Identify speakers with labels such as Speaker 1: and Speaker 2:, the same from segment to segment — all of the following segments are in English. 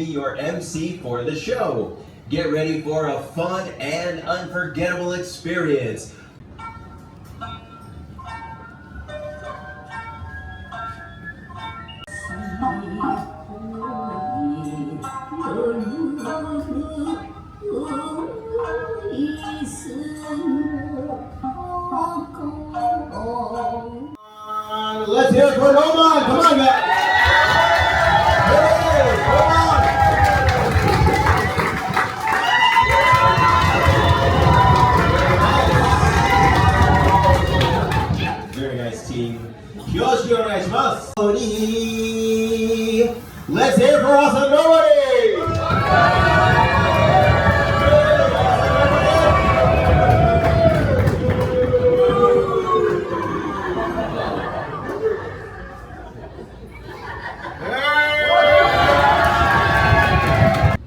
Speaker 1: be your MC for the show. Get ready for a fun and unforgettable experience.
Speaker 2: Let's hear it for Roman. Come on, guys. Hey, come on. Very nice team. Yoshi onegaishimasu. Let's hear it for Asanori.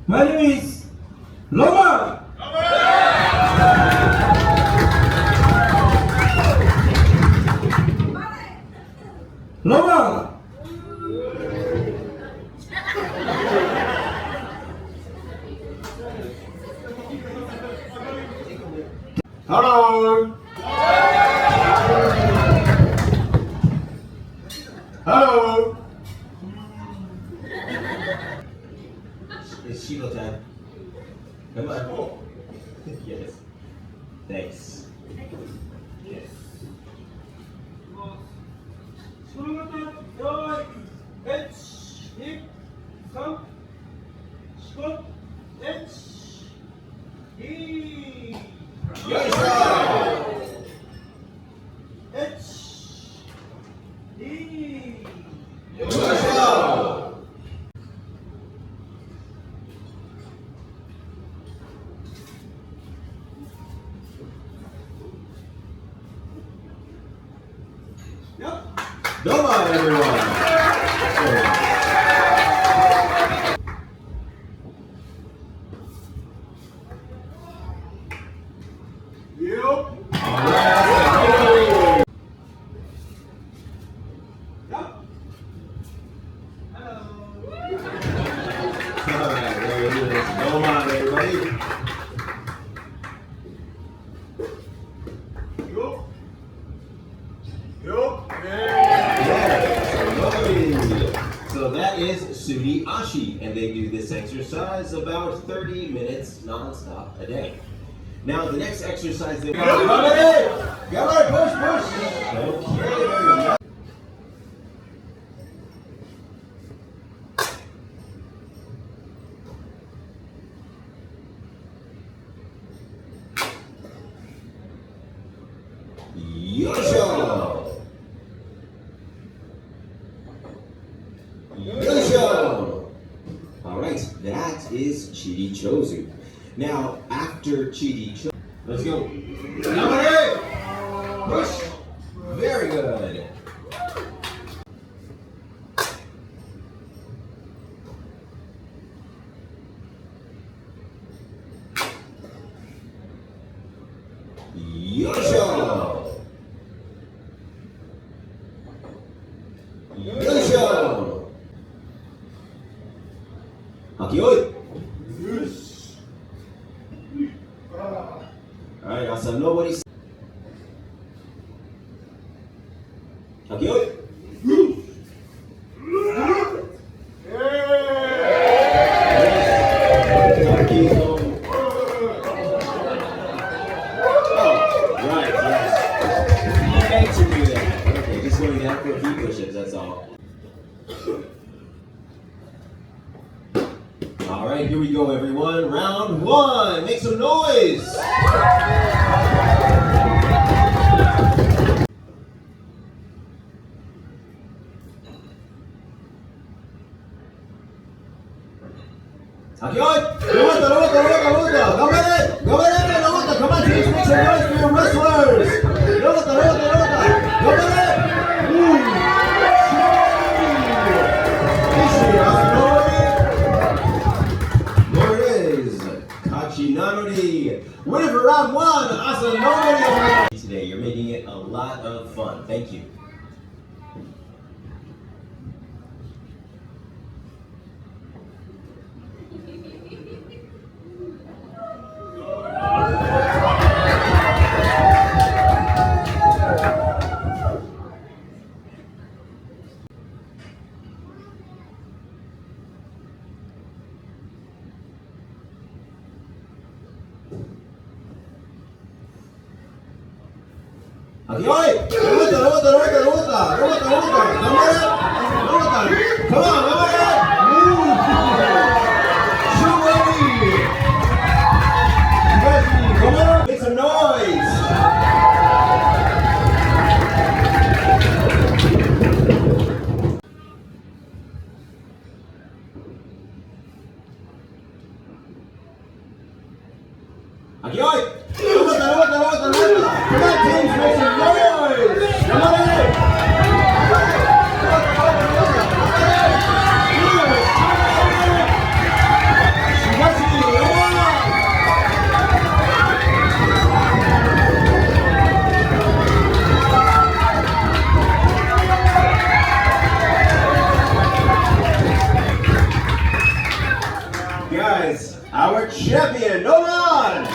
Speaker 3: My name is Roman. Roman.
Speaker 2: Hello. Hello.
Speaker 1: It's Shigo time. Come on. Yes. Thanks. Yes.
Speaker 3: その方、よーい、1、2、3、4、1、2、
Speaker 2: よいしょ。
Speaker 3: 1、2、
Speaker 2: よいしょ。 Come on, everyone. Alright, there it is. Come on, everybody. So that is Suri Ashi, and they do this exercise about 30 minutes non-stop a day. Now the next exercise they push, push. Okay. Yosho! Yosho! Alright, that is Chirichozu. Now, after Chirichozu, let's go. Number 8! Push! Very good. Yosho! Yosho! Hakioi! Alright, Asa, nobody. Hakioi! Right, yes. You meant to do that. Okay, just going down for a few push-ups, that's all. Alright, here we go, everyone. Round 1. Make some noise! Hakioi! Robota! Robota! Come on, teams, make some noise for your wrestlers! Robota! There it is! Kachinanori! Winner for round 1, Asanori! Today, you're making it a lot of fun. Thank you. Aquí voy. Levanta. Come on, come on. Make some noise. Aquí voy. Levanta. Come on, James, make some noise. Come on in. Guys, our champion, Nolan!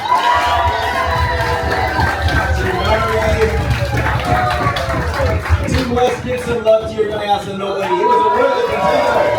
Speaker 2: Team West, give some love to your guy, Nolan. It was a worthy contender.